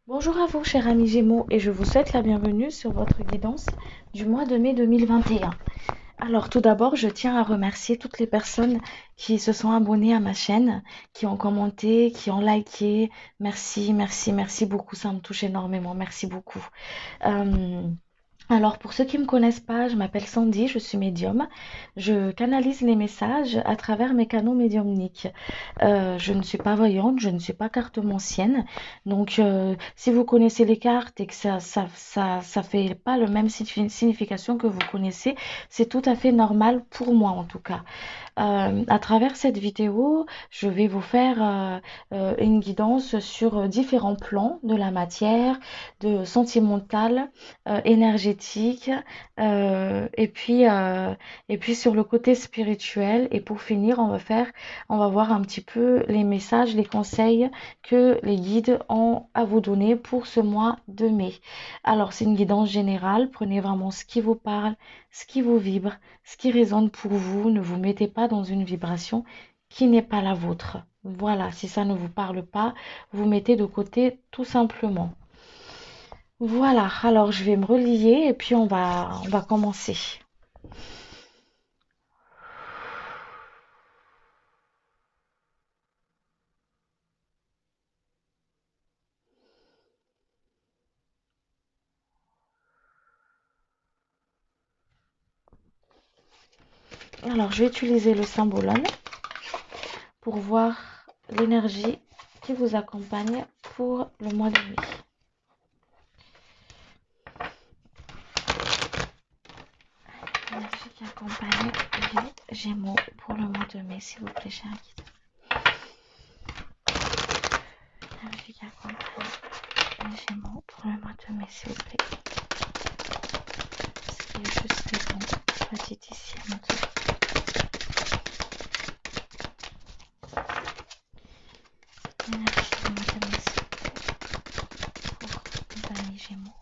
Bonjour à vous, chers amis Gémeaux, et je vous souhaite la bienvenue sur votre guidance du mois de mai 2021. Alors, tout d'abord, je tiens à remercier toutes les personnes qui se sont abonnées à ma chaîne, qui ont commenté, qui ont liké. Merci, merci, merci beaucoup. Ça me touche énormément. Merci beaucoup. Euh, alors, pour ceux qui ne me connaissent pas, je m'appelle Sandy, je suis médium. Je canalise les messages à travers mes canaux médiumniques. Je ne suis pas voyante, je ne suis pas cartomancienne. Donc, si vous connaissez les cartes et que ça fait pas le même signification que vous connaissez, c'est tout à fait normal pour moi en tout cas. À travers cette vidéo, je vais vous faire une guidance sur différents plans de la matière, de sentimental, énergétique, euh, et puis euh, et puis sur le côté spirituel. Et pour finir, on va voir un petit peu les messages, les conseils que les guides ont à vous donner pour ce mois de mai. Alors, c'est une guidance générale. Prenez vraiment ce qui vous parle, ce qui vous vibre, ce qui résonne pour vous. Ne vous mettez pas dans une vibration qui n'est pas la vôtre. Voilà, si ça ne vous parle pas, vous mettez de côté tout simplement. Voilà, alors je vais me relier et puis on va commencer. Alors, je vais utiliser le symbolone pour voir l'énergie qui vous accompagne pour le mois de mai. L'énergie qui accompagne les Gémeaux pour le mois de mai, s'il vous plaît, cher guide. L'énergie qui accompagne les Gémeaux pour le mois de mai, s'il vous plaît. Ce qui est juste les bons. Petite ici à monter. L'énergie du mois de mai, s'il vous plaît, pour les amis Gémeaux.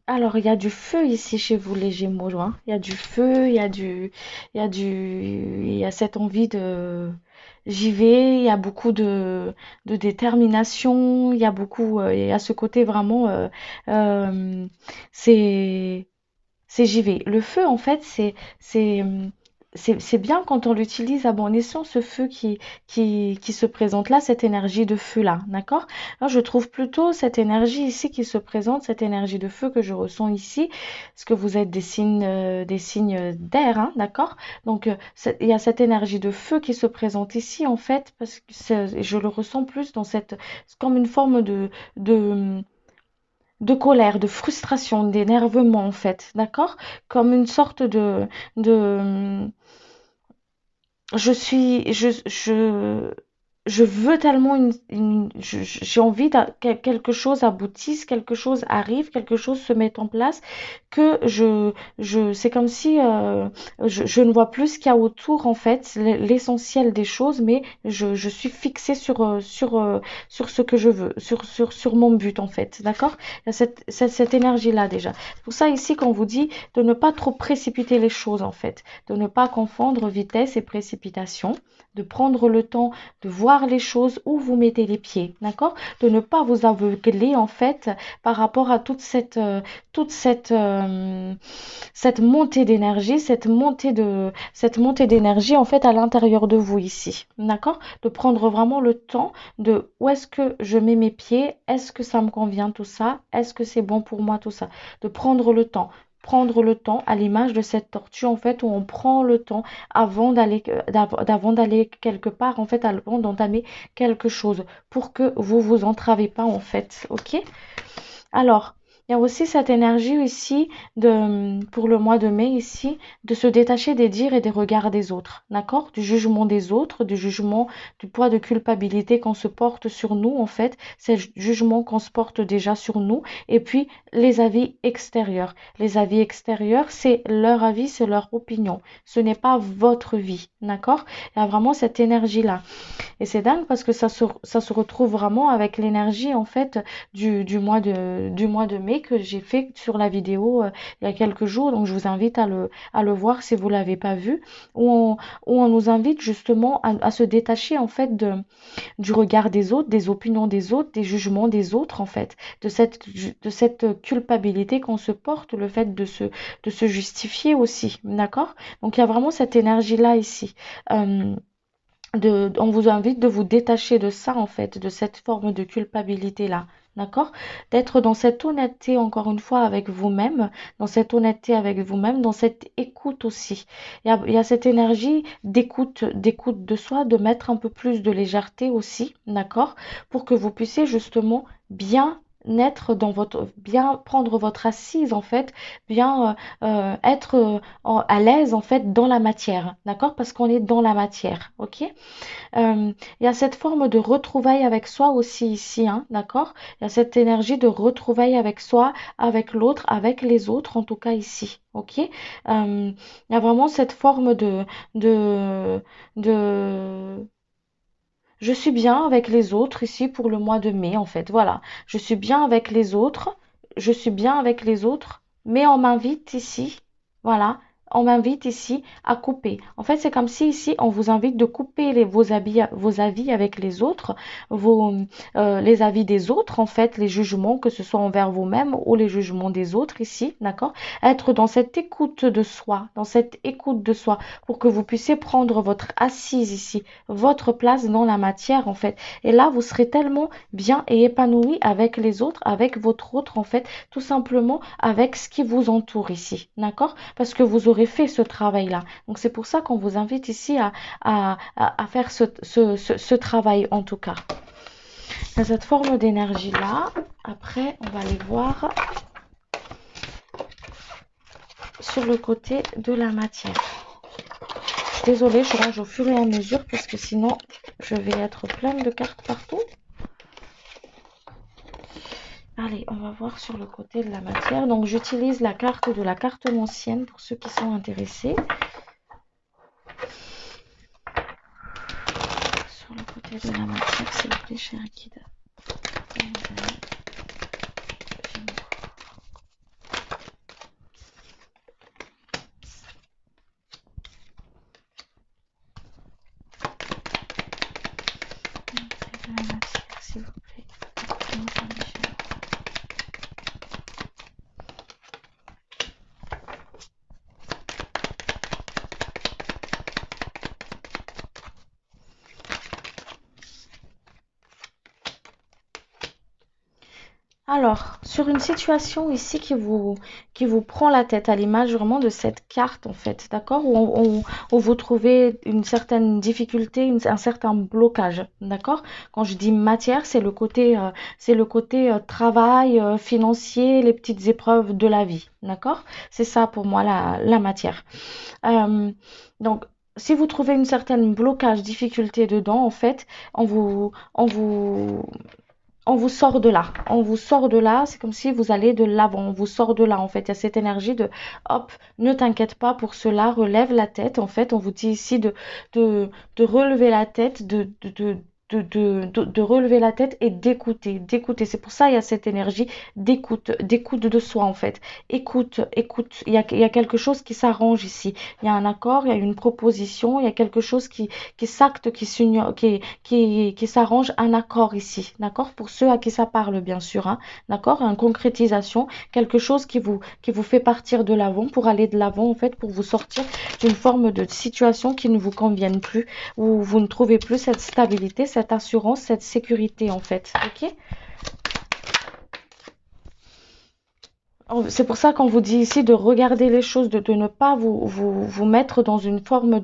Alors, il y a du feu ici chez vous, les Gémeaux, hein. Il y a du feu, il y a cette envie de, j'y vais. Il y a beaucoup de détermination. Il y a ce côté vraiment, euh, c'est, c'est j'y vais. Le feu, en fait, c'est, c'est bien quand on l'utilise à bon escient, ce feu qui se présente là, cette énergie de feu là, d'accord? Alors, je trouve plutôt cette énergie ici qui se présente, cette énergie de feu que je ressens ici, parce que vous êtes des signes d'air, hein, d'accord? Donc, il y a cette énergie de feu qui se présente ici, en fait, parce que je le ressens plus dans c'est comme une forme de, de colère, de frustration, d'énervement en fait, d'accord? Comme une sorte de je suis je veux tellement j'ai envie que quelque chose aboutisse, quelque chose arrive, quelque chose se mette en place que c'est comme si je ne vois plus ce qu'il y a autour en fait, l'essentiel des choses, mais je suis fixée sur ce que je veux, sur mon but en fait, d'accord? Il y a cette énergie-là déjà. C'est pour ça ici qu'on vous dit de ne pas trop précipiter les choses en fait, de ne pas confondre vitesse et précipitation, de prendre le temps de voir les choses où vous mettez les pieds, d'accord? De ne pas vous aveugler en fait par rapport à toute cette montée d'énergie, cette montée d'énergie en fait à l'intérieur de vous ici, d'accord? De prendre vraiment le temps de où est-ce que je mets mes pieds, est-ce que ça me convient tout ça, est-ce que c'est bon pour moi tout ça, de prendre le temps à l'image de cette tortue en fait où on prend le temps avant d'aller quelque part en fait avant d'entamer quelque chose pour que vous vous entravez pas en fait, ok? Alors, Il y a aussi cette énergie ici pour le mois de mai ici, de se détacher des dires et des regards des autres, d'accord? Du jugement des autres, du jugement, du poids de culpabilité qu'on se porte sur nous, en fait, c'est le jugement qu'on se porte déjà sur nous, et puis les avis extérieurs. Les avis extérieurs, c'est leur avis, c'est leur opinion. Ce n'est pas votre vie, d'accord? Il y a vraiment cette énergie-là. Et c'est dingue parce que ça se retrouve vraiment avec l'énergie en fait du mois de mai que j'ai fait sur la vidéo il y a quelques jours. Donc je vous invite à le voir si vous l'avez pas vu, où on nous invite justement à se détacher en fait du regard des autres, des opinions des autres, des jugements des autres en fait, de cette culpabilité qu'on se porte, le fait de se justifier aussi, d'accord? Donc il y a vraiment cette énergie-là ici. On vous invite de vous détacher de ça, en fait, de cette forme de culpabilité-là. D'accord? D'être dans cette honnêteté, encore une fois, avec vous-même, dans cette honnêteté avec vous-même, dans cette écoute aussi. Il y a cette énergie d'écoute de soi, de mettre un peu plus de légèreté aussi, d'accord? Pour que vous puissiez justement bien être dans bien prendre votre assise, en fait, bien être à l'aise, en fait, dans la matière, d'accord? Parce qu'on est dans la matière, ok? Il y a cette forme de retrouvaille avec soi aussi ici, hein, d'accord? Il y a cette énergie de retrouvaille avec soi, avec l'autre, avec les autres, en tout cas ici, ok? Il y a vraiment cette forme de, de, je suis bien avec les autres ici pour le mois de mai, en fait, voilà. Je suis bien avec les autres, je suis bien avec les autres, mais on m'invite ici, voilà, on m'invite ici à couper. En fait, c'est comme si ici, on vous invite de couper vos avis avec les autres, vos, les avis des autres, en fait, les jugements, que ce soit envers vous-même ou les jugements des autres ici, d'accord? Être dans cette écoute de soi, dans cette écoute de soi, pour que vous puissiez prendre votre assise ici, votre place dans la matière en fait. Et là, vous serez tellement bien et épanoui avec les autres, avec votre autre en fait, tout simplement avec ce qui vous entoure ici, d'accord? Parce que vous aurez fait ce travail-là. Donc c'est pour ça qu'on vous invite ici à faire ce travail en tout cas. Il y a cette forme d'énergie-là. Après, on va aller voir sur le côté de la matière. Désolée, je range au fur et à mesure parce que sinon je vais être pleine de cartes partout. Allez, on va voir sur le côté de la matière. Donc j'utilise la carte de la cartomancienne pour ceux qui sont intéressés. Sur le côté de la matière, s'il vous plaît, cher guide. S'il vous plaît. Alors, sur une situation ici qui vous prend la tête, à l'image vraiment de cette carte en fait, d'accord, où vous trouvez une certaine difficulté, un certain blocage, d'accord. Quand je dis matière, c'est le côté travail, financier, les petites épreuves de la vie, d'accord. C'est ça pour moi la matière. Euh, donc, si vous trouvez une certaine blocage, difficulté dedans, en fait, on vous sort de là. On vous sort de là. C'est comme si vous allez de l'avant. On vous sort de là. En fait, il y a cette énergie de hop, ne t'inquiète pas pour cela. Relève la tête. En fait, on vous dit ici de relever la tête, de relever la tête et d'écouter. C'est pour ça qu'il y a cette énergie d'écoute de soi en fait. Écoute. Il y a quelque chose qui s'arrange ici. Il y a un accord, il y a une proposition, il y a quelque chose qui s'acte, qui s'arrange, un accord ici. D'accord? Pour ceux à qui ça parle, bien sûr. Hein, d'accord? Une concrétisation, quelque chose qui vous fait partir de l'avant pour aller de l'avant en fait, pour vous sortir d'une forme de situation qui ne vous convienne plus, où vous ne trouvez plus cette stabilité, cette assurance, cette sécurité en fait. Ok? C'est pour ça qu'on vous dit ici de regarder les choses, de ne pas vous mettre dans une forme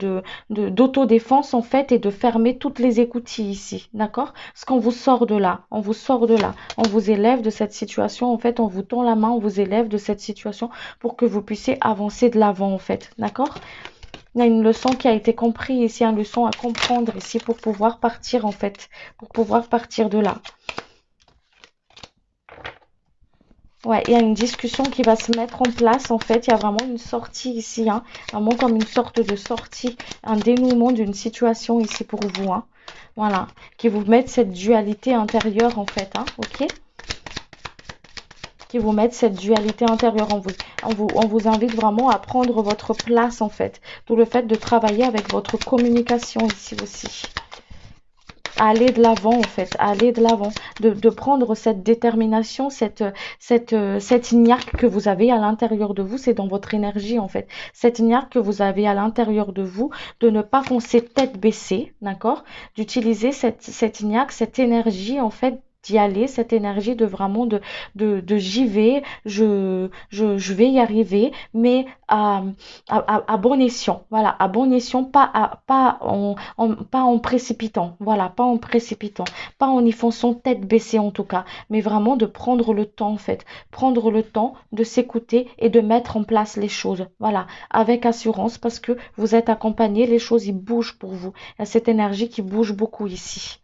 d'autodéfense en fait et de fermer toutes les écoutilles ici, d'accord? Parce qu'on vous sort de là, on vous sort de là, on vous élève de cette situation, en fait, on vous tend la main, on vous élève de cette situation pour que vous puissiez avancer de l'avant en fait, d'accord? Il y a une leçon qui a été comprise ici, une leçon à comprendre ici pour pouvoir partir en fait, pour pouvoir partir de là. Ouais, il y a une discussion qui va se mettre en place. En fait, il y a vraiment une sortie ici, hein, vraiment comme une sorte de sortie, un dénouement d'une situation ici pour vous, hein. Voilà, qui vous mettent cette dualité intérieure en fait, hein, ok? Qui vous mettent cette dualité intérieure. On vous invite vraiment à prendre votre place en fait. D'où le fait de travailler avec votre communication ici aussi. À aller de l'avant en fait, à aller de l'avant, de prendre cette détermination, cette niaque que vous avez à l'intérieur de vous, c'est dans votre énergie en fait, cette niaque que vous avez à l'intérieur de vous, de ne pas foncer tête baissée, d'accord, d'utiliser cette niaque, cette énergie en fait, d'y aller, cette énergie de vraiment de j'y vais, je vais y arriver, mais à bon escient, voilà, à bon escient, pas en précipitant, voilà, pas en précipitant, pas en y fonçant tête baissée en tout cas, mais vraiment de prendre le temps en fait, prendre le temps de s'écouter et de mettre en place les choses, voilà, avec assurance parce que vous êtes accompagné, les choses y bougent pour vous, il y a cette énergie qui bouge beaucoup ici.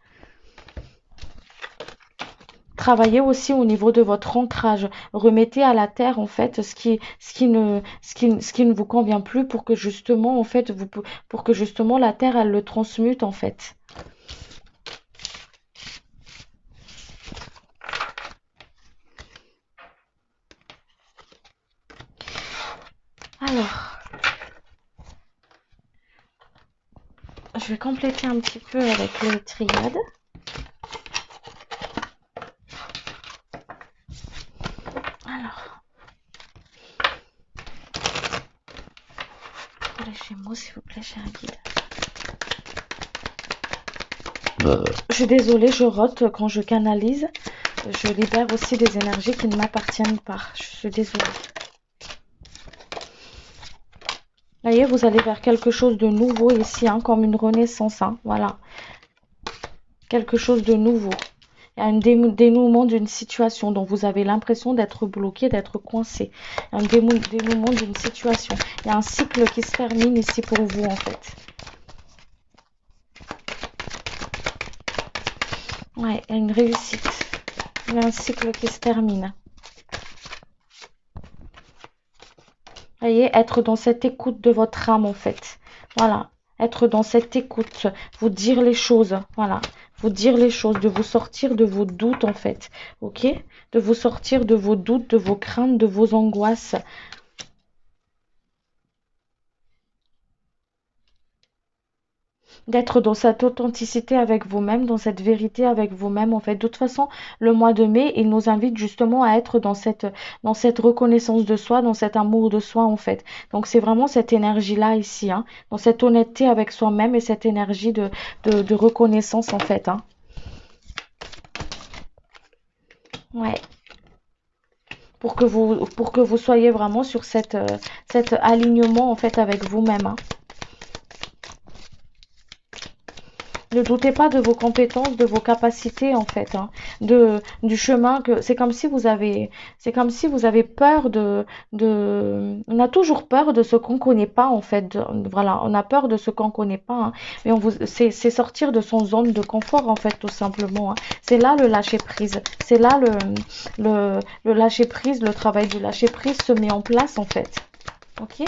Travaillez aussi au niveau de votre ancrage. Remettez à la terre en fait ce qui ne vous convient plus pour que justement en fait pour que justement la terre elle le transmute en fait. Alors, je vais compléter un petit peu avec les triades. Alors, pour les Gémeaux, s'il vous plaît, cher guide. Je suis désolée, je rote quand je canalise. Je libère aussi des énergies qui ne m'appartiennent pas. Je suis désolée. Voyez, vous allez vers quelque chose de nouveau ici, hein, comme une renaissance, hein, voilà. Quelque chose de nouveau. Il y a un dénouement d'une situation dont vous avez l'impression d'être bloqué, d'être coincé. Un dénouement d'une situation. Il y a un cycle qui se termine ici pour vous, en fait. Ouais, il y a une réussite. Il y a un cycle qui se termine. Voyez, être dans cette écoute de votre âme, en fait. Voilà. Être dans cette écoute. Vous dire les choses. Voilà. Vous dire les choses. De vous sortir de vos doutes, en fait. Ok? De vous sortir de vos doutes, de vos craintes, de vos angoisses. D'être dans cette authenticité avec vous-même, dans cette vérité avec vous-même. En fait, de toute façon, le mois de mai, il nous invite justement à être dans cette reconnaissance de soi, dans cet amour de soi, en fait. Donc, c'est vraiment cette énergie-là ici, hein, dans cette honnêteté avec soi-même et cette énergie de reconnaissance, en fait, hein. Ouais. Pour que vous soyez vraiment sur cet alignement, en fait, avec vous-même, hein. Ne doutez pas de vos compétences, de vos capacités en fait, hein, du chemin que c'est comme si vous avez peur on a toujours peur de ce qu'on connaît pas en fait, voilà, on a peur de ce qu'on connaît pas, hein, mais c'est sortir de son zone de confort en fait tout simplement, hein. C'est là le lâcher prise, c'est là le lâcher prise, le travail du lâcher prise se met en place en fait, ok?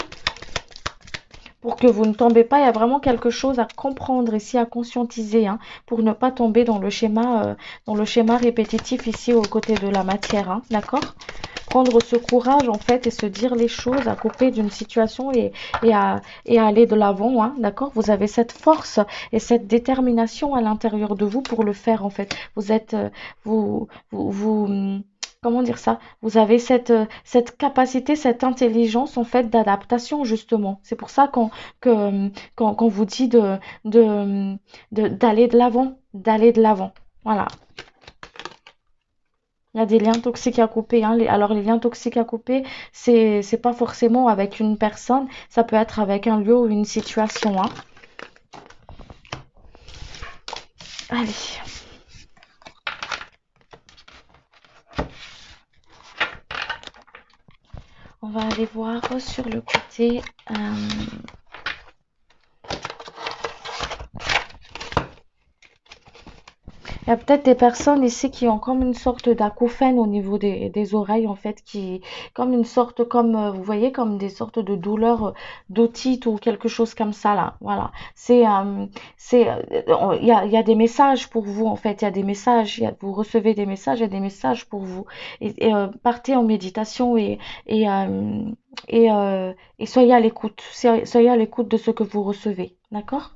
Pour que vous ne tombez pas, il y a vraiment quelque chose à comprendre ici, à conscientiser, hein, pour ne pas tomber dans le schéma répétitif ici aux côtés de la matière, hein, d'accord? Prendre ce courage en fait et se dire les choses, à couper d'une situation et à aller de l'avant, hein, d'accord? Vous avez cette force et cette détermination à l'intérieur de vous pour le faire en fait. Vous êtes, comment dire ça? Vous avez cette capacité, cette intelligence en fait d'adaptation justement. C'est pour ça qu'on vous dit d'aller de l'avant, d'aller de l'avant. Voilà. Il y a des liens toxiques à couper, hein. Alors les liens toxiques à couper, c'est pas forcément avec une personne, ça peut être avec un lieu ou une situation, hein. Allez, on va aller voir sur le côté. Il y a peut-être des personnes ici qui ont comme une sorte d'acouphène au niveau des oreilles, en fait, qui, comme une sorte, comme, vous voyez, comme des sortes de douleurs d'otite ou quelque chose comme ça, là. Voilà. Il y a des messages pour vous, en fait. Il y a des messages. Vous recevez des messages, il y a des messages pour vous. Partez en méditation et, euh, et soyez à l'écoute. Soyez à l'écoute de ce que vous recevez. D'accord?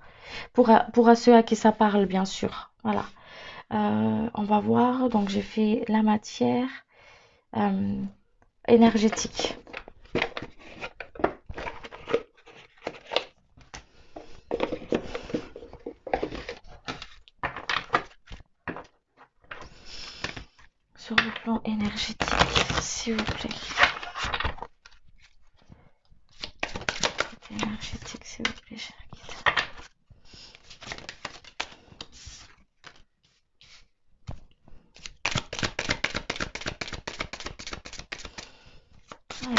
Pour ceux à qui ça parle, bien sûr. Voilà. On va voir. Donc, j'ai fait la matière euh, énergétique. Sur le plan énergétique, s'il vous plaît. Énergétique, s'il vous plaît, cher guide. Alors,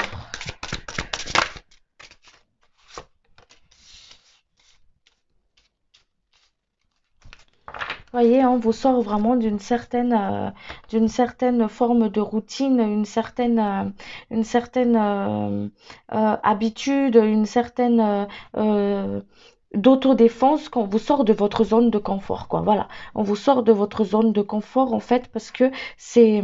voyez, on vous sort vraiment d'une certaine forme de routine, une certaine habitude, une certaine d'autodéfense qu'on vous sort de votre zone de confort, quoi. Voilà, on vous sort de votre zone de confort en fait parce que c'est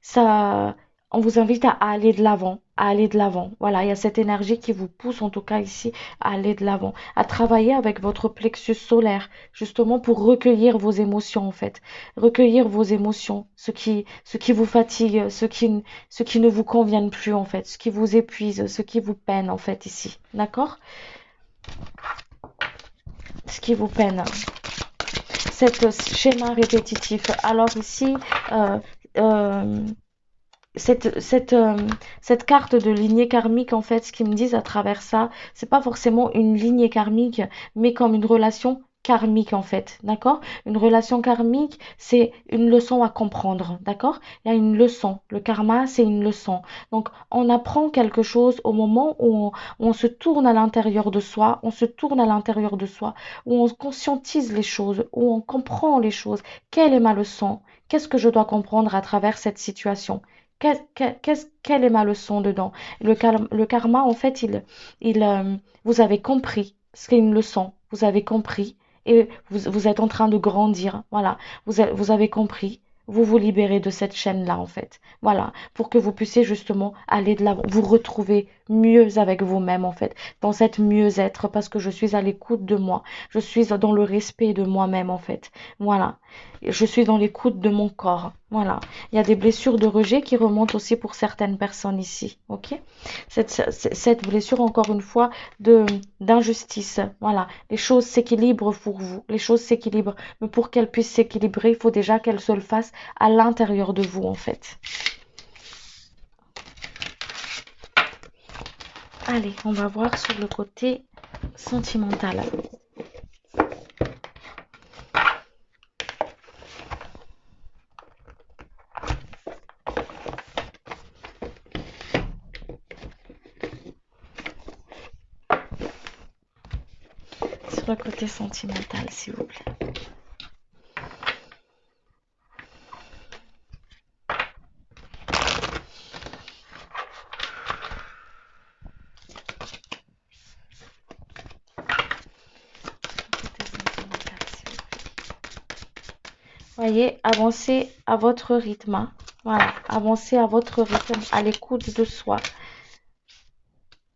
ça. On vous invite à aller de l'avant, à aller de l'avant. Voilà, il y a cette énergie qui vous pousse, en tout cas ici, à aller de l'avant, à travailler avec votre plexus solaire justement pour recueillir vos émotions en fait, recueillir vos émotions, ce qui vous fatigue, ce qui ne vous conviennent plus en fait, ce qui vous épuise, ce qui vous peine en fait ici, d'accord? Ce qui vous peine, cet schéma répétitif. Alors ici, euh, euh, cette, cette, euh, cette carte de lignée karmique, en fait, ce qu'ils me disent à travers ça, c'est pas forcément une lignée karmique, mais comme une relation karmique, en fait, d'accord? Une relation karmique, c'est une leçon à comprendre, d'accord? Il y a une leçon. Le karma, c'est une leçon. Donc, on apprend quelque chose au moment où on se tourne à l'intérieur de soi, on se tourne à l'intérieur de soi, où on conscientise les choses, où on comprend les choses. Quelle est ma leçon? Qu'est-ce que je dois comprendre à travers cette situation? Quelle est ma leçon dedans? Le karma, en fait, vous avez compris, c'est une leçon, vous avez compris, et vous êtes en train de grandir, voilà, vous avez compris, vous vous libérez de cette chaîne-là, en fait, voilà, pour que vous puissiez justement aller de l'avant, vous retrouver mieux avec vous-même, en fait, dans cette mieux-être, parce que je suis à l'écoute de moi, je suis dans le respect de moi-même, en fait, voilà, je suis dans l'écoute de mon corps, voilà. Il y a des blessures de rejet qui remontent aussi pour certaines personnes ici. Ok? Cette blessure, encore une fois, d'injustice. Voilà. Les choses s'équilibrent pour vous. Les choses s'équilibrent. Mais pour qu'elles puissent s'équilibrer, il faut déjà qu'elles se le fassent à l'intérieur de vous, en fait. Allez, on va voir sur le côté sentimental. Sur le côté sentimental, s'il vous plaît. Voyez, avancez à votre rythme, hein. Voilà, avancez à votre rythme, à l'écoute de soi,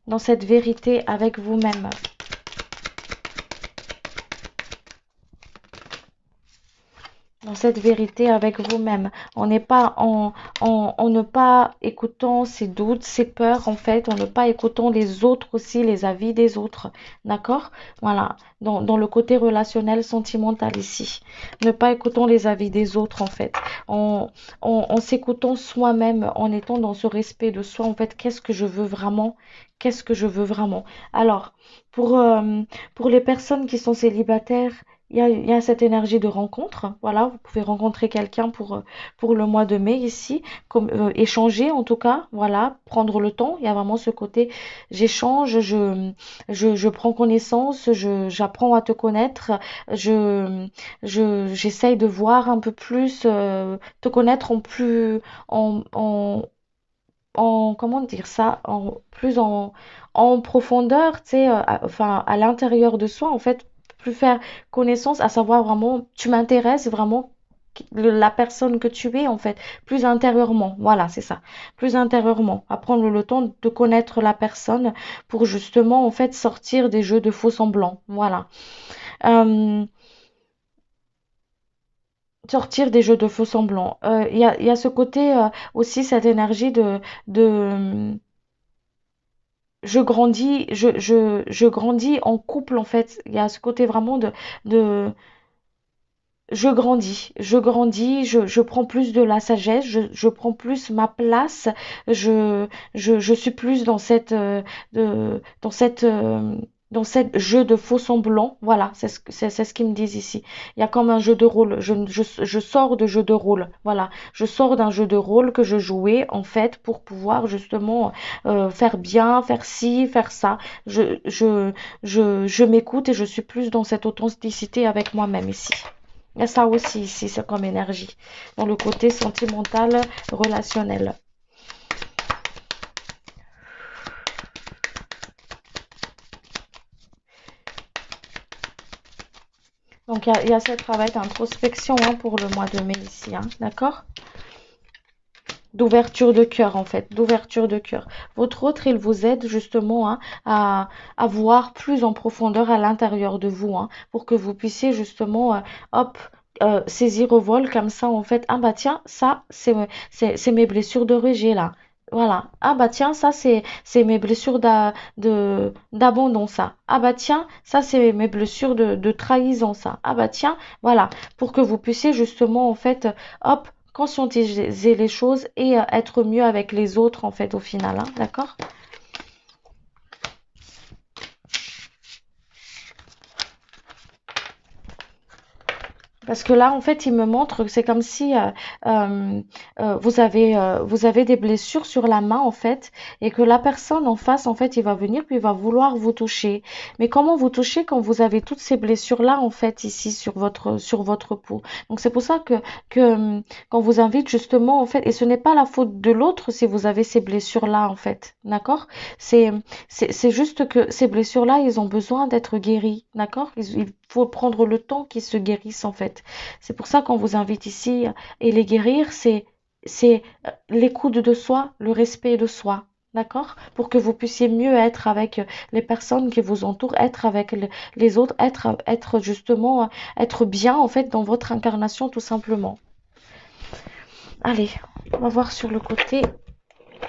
dans cette vérité avec vous-même. dans cette vérité avec vous-même. On n'est pas en ne pas écoutant ses doutes, ses peurs, en fait, en ne pas écoutant les autres aussi, les avis des autres. D'accord? Voilà. Dans le côté relationnel, sentimental ici. Ne pas écoutant les avis des autres, en fait. En s'écoutant soi-même, en étant dans ce respect de soi, en fait, qu'est-ce que je veux vraiment? Qu'est-ce que je veux vraiment? Alors, pour, euh, pour les personnes qui sont célibataires, il y a cette énergie de rencontre. Voilà, vous pouvez rencontrer quelqu'un pour le mois de mai ici, comme, échanger en tout cas, voilà, prendre le temps. Il y a vraiment ce côté, j'échange, je prends connaissance, j'apprends à te connaître, j'essaye de voir un peu plus, te connaître en plus, comment dire ça, en profondeur, tu sais, enfin, à l'intérieur de soi, en fait, plus faire connaissance, à savoir vraiment, tu m'intéresses vraiment, la personne que tu es, en fait, plus intérieurement, voilà, c'est ça, plus intérieurement, à prendre le temps de connaître la personne pour justement, en fait, sortir des jeux de faux semblants, voilà. Euh, Sortir des jeux de faux semblants. Il y a ce côté aussi, cette énergie de je grandis en couple en fait. Il y a ce côté vraiment de je prends plus de la sagesse, je prends plus ma place, je suis plus dans cette, dans cette jeu de faux semblants. Voilà, c'est ce qu'ils me disent ici. Il y a comme un jeu de rôle. Je sors de jeu de rôle. Voilà, je sors d'un jeu de rôle que je jouais en fait pour pouvoir justement faire bien, faire ci, faire ça. Je m'écoute et je suis plus dans cette authenticité avec moi-même ici. Il y a ça aussi ici, c'est comme énergie, dans le côté sentimental, relationnel. Donc il y a ce travail d'introspection hein, pour le mois de mai ici, hein, d'accord? D'ouverture de cœur en fait, d'ouverture de cœur. Votre autre, il vous aide justement hein, à voir plus en profondeur à l'intérieur de vous, hein, pour que vous puissiez justement, hop, saisir au vol comme ça en fait. Ah bah tiens, ça c'est mes blessures de rejet là. Voilà. Ah bah tiens, ça c'est mes blessures d'abandon ça. Ah bah tiens, ça c'est mes blessures de trahison ça. Ah bah tiens, voilà, pour que vous puissiez justement en fait, hop conscientiser les choses et être mieux avec les autres en fait au final, hein, d'accord? Parce que là, en fait, il me montre que c'est comme si euh, vous avez des blessures sur la main, en fait, et que la personne en face, en fait, il va venir puis il va vouloir vous toucher. Mais comment vous toucher quand vous avez toutes ces blessures-là, en fait, ici sur votre peau? Donc c'est pour ça qu'on vous invite justement, en fait, et ce n'est pas la faute de l'autre si vous avez ces blessures-là, en fait, d'accord? C'est c'est juste que ces blessures-là, ils ont besoin d'être guéris, d'accord? Il faut prendre le temps qu'ils se guérissent en fait. C'est pour ça qu'on vous invite ici et les guérir, c'est l'écoute de soi, le respect de soi. D'accord? Pour que vous puissiez mieux être avec les personnes qui vous entourent, être avec les autres, être justement, être bien en fait dans votre incarnation tout simplement. Allez, on va voir sur le côté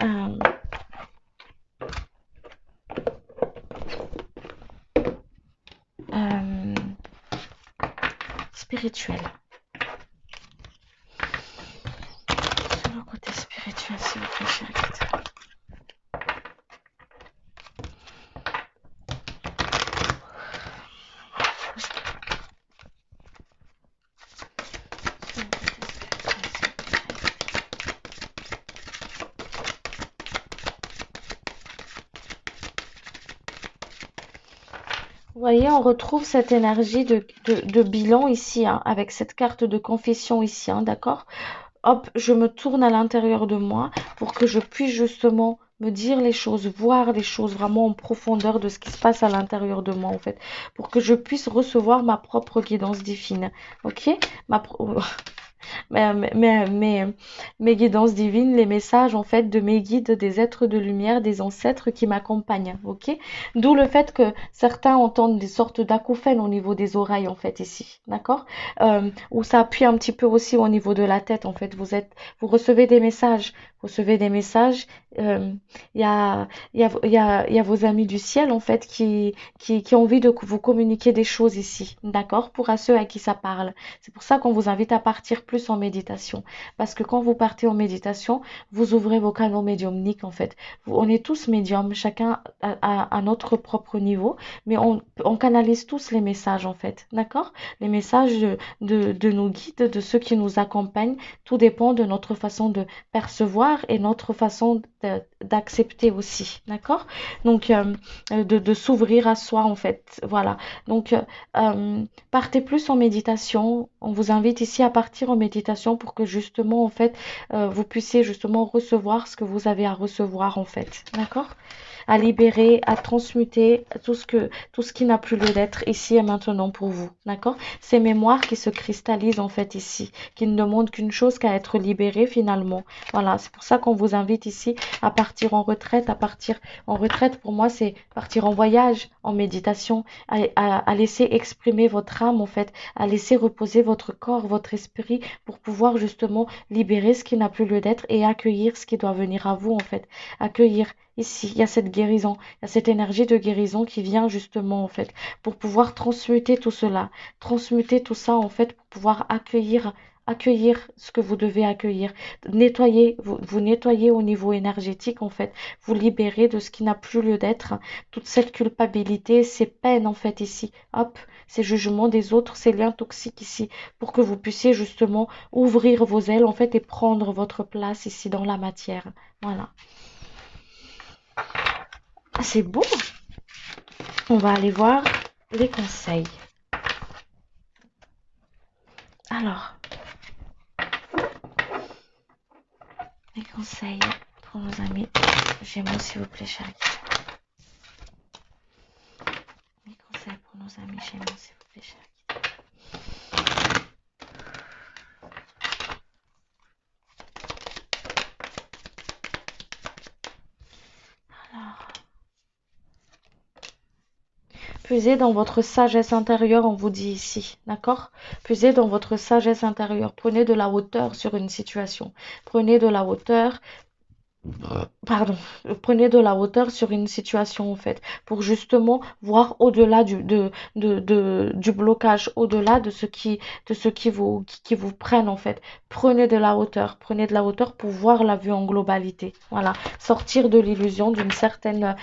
euh, euh, spirituel. Sur le côté spirituel, s'il vous plaît, chérie. Vous voyez, on retrouve cette énergie de bilan ici, hein, avec cette carte de confession ici, hein, d'accord? Hop, je me tourne à l'intérieur de moi pour que je puisse justement me dire les choses, voir les choses vraiment en profondeur de ce qui se passe à l'intérieur de moi, en fait, pour que je puisse recevoir ma propre guidance divine, ok? mes guidances divines, les messages en fait de mes guides, des êtres de lumière, des ancêtres qui m'accompagnent, ok? D'où le fait que certains entendent des sortes d'acouphènes au niveau des oreilles en fait ici, d'accord? Où ça appuie un petit peu aussi au niveau de la tête en fait. Vous recevez des messages. euh, Il y a, il y a vos amis du ciel en fait qui ont envie de vous communiquer des choses ici, d'accord? Pour à ceux à qui ça parle. C'est pour ça qu'on vous invite à partir plus en méditation. Parce que quand vous partez en méditation, vous ouvrez vos canaux médiumniques en fait. On est tous médiums, chacun à notre propre niveau, mais on canalise tous les messages en fait, d'accord? Les messages de nos guides, de ceux qui nous accompagnent, tout dépend de notre façon de percevoir et notre façon d'accepter aussi, d'accord? Donc, de s'ouvrir à soi en fait, voilà. Donc, partez plus en méditation. On vous invite ici à partir en méditation pour que justement, en fait, vous puissiez justement recevoir ce que vous avez à recevoir, en fait. D'accord? À libérer, à transmuter tout ce qui n'a plus lieu d'être ici et maintenant pour vous. D'accord? Ces mémoires qui se cristallisent en fait ici, qui ne demandent qu'une chose qu'à être libérées finalement. Voilà, c'est pour ça qu'on vous invite ici à partir en retraite. À partir en retraite, pour moi, c'est partir en voyage, en méditation, à laisser exprimer votre âme en fait, à laisser reposer votre corps, votre esprit pour pouvoir justement libérer ce qui n'a plus lieu d'être et accueillir ce qui doit venir à vous en fait. Accueillir. Ici, il y a cette guérison, il y a cette énergie de guérison qui vient justement en fait pour pouvoir transmuter tout cela, transmuter tout ça en fait pour pouvoir accueillir ce que vous devez accueillir, nettoyer, vous nettoyer au niveau énergétique en fait, vous libérer de ce qui n'a plus lieu d'être, toute cette culpabilité, ces peines en fait ici, hop, ces jugements des autres, ces liens toxiques ici, pour que vous puissiez justement ouvrir vos ailes en fait et prendre votre place ici dans la matière. Voilà. Ah, c'est beau. On va aller voir les conseils. Alors, les conseils pour nos amis Gémeaux, s'il vous plaît, chérie. Les conseils pour nos amis Gémeaux, s'il vous plaît, chérie. Alors, puisez dans votre sagesse intérieure, on vous dit ici, d'accord? Puisez dans votre sagesse intérieure. Prenez de la hauteur sur une situation. Prenez de la hauteur. Pardon, prenez de la hauteur sur une situation en fait, pour justement voir au-delà du blocage, au-delà de ce qui vous prennent en fait. Prenez de la hauteur pour voir la vue en globalité. Voilà, sortir de l'illusion d'une certaine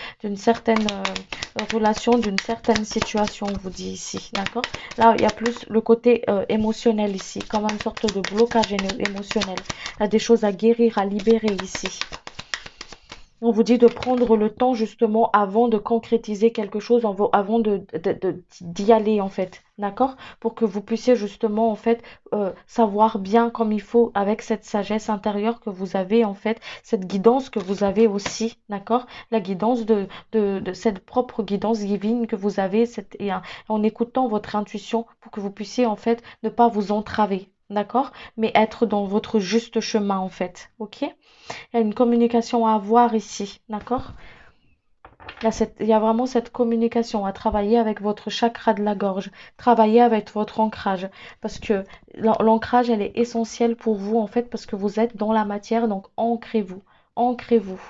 relation, d'une certaine situation, on vous dit ici, d'accord? Là, il y a plus le côté émotionnel ici, comme une sorte de blocage émotionnel. Il y a des choses à guérir, à libérer ici. On vous dit de prendre le temps justement avant de concrétiser quelque chose, avant d'y aller en fait, d'accord? Pour que vous puissiez justement en fait savoir bien comme il faut avec cette sagesse intérieure que vous avez en fait, cette guidance que vous avez aussi, d'accord? La guidance de cette propre guidance divine que vous avez en écoutant votre intuition pour que vous puissiez en fait ne pas vous entraver, d'accord? Mais être dans votre juste chemin en fait, ok? Il y a une communication à avoir ici, d'accord? Il y a vraiment cette communication à travailler avec votre chakra de la gorge, travailler avec votre ancrage, parce que l'ancrage, elle est essentielle pour vous, en fait, parce que vous êtes dans la matière, donc ancrez-vous, ancrez-vous.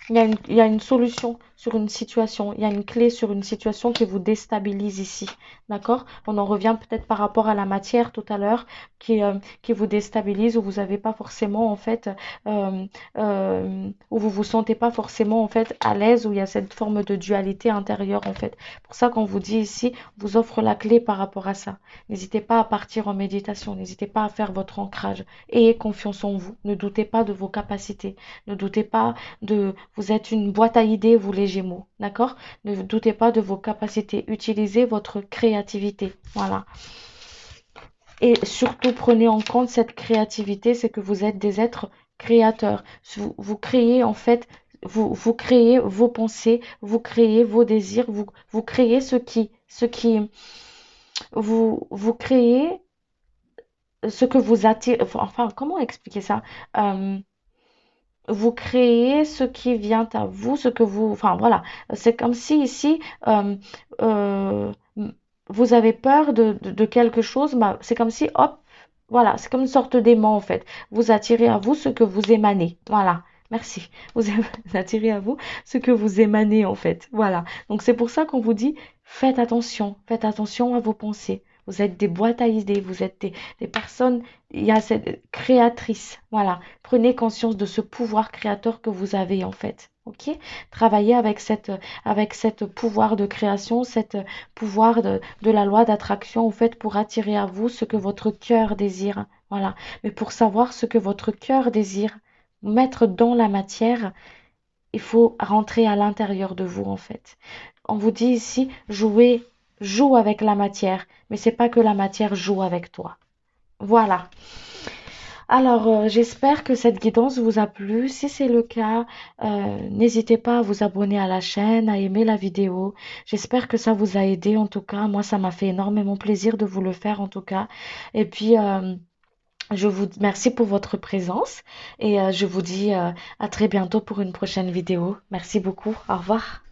Il y a une solution sur une situation, il y a une clé sur une situation qui vous déstabilise ici, d'accord? On en revient peut-être par rapport à la matière tout à l'heure qui vous déstabilise, où vous n'avez pas forcément en fait, où vous vous sentez pas forcément en fait à l'aise, où il y a cette forme de dualité intérieure en fait. Pour ça qu'on vous dit ici, on vous offre la clé par rapport à ça. N'hésitez pas à partir en méditation, n'hésitez pas à faire votre ancrage. Ayez confiance en vous, ne doutez pas de vos capacités, ne doutez pas vous êtes une boîte à idées, vous les Gémeaux, d'accord? Ne doutez pas de vos capacités, utilisez votre créativité, voilà. Et surtout, prenez en compte cette créativité, c'est que vous êtes des êtres créateurs. Vous créez en fait, vous créez vos pensées, vous créez vos désirs, vous créez vous créez ce que vous attirez, enfin, comment expliquer ça? Euh, Vous créez ce qui vient à vous, ce que vous, enfin voilà, c'est comme si ici, euh, euh, vous avez peur de quelque chose, bah, c'est comme si, hop, voilà, c'est comme une sorte d'aimant en fait. Vous attirez à vous ce que vous émanez, voilà. Merci. Vous attirez à vous ce que vous émanez en fait. Voilà. Donc c'est pour ça qu'on vous dit faites attention à vos pensées. Vous êtes des boîtes à idées, vous êtes des personnes, il y a cette créatrice. Voilà. Prenez conscience de ce pouvoir créateur que vous avez en fait. Ok? Travaillez avec cette pouvoir de création, cette pouvoir de la loi d'attraction, au fait, pour attirer à vous ce que votre cœur désire. Voilà. Mais pour savoir ce que votre cœur désire, mettre dans la matière, il faut rentrer à l'intérieur de vous, en fait. On vous dit ici, joue avec la matière, mais c'est pas que la matière joue avec toi. Voilà. Alors, j'espère que cette guidance vous a plu. Si c'est le cas, n'hésitez pas à vous abonner à la chaîne, à aimer la vidéo. J'espère que ça vous a aidé en tout cas. Moi, ça m'a fait énormément plaisir de vous le faire en tout cas. Et puis, je vous remercie pour votre présence et je vous dis à très bientôt pour une prochaine vidéo. Merci beaucoup. Au revoir.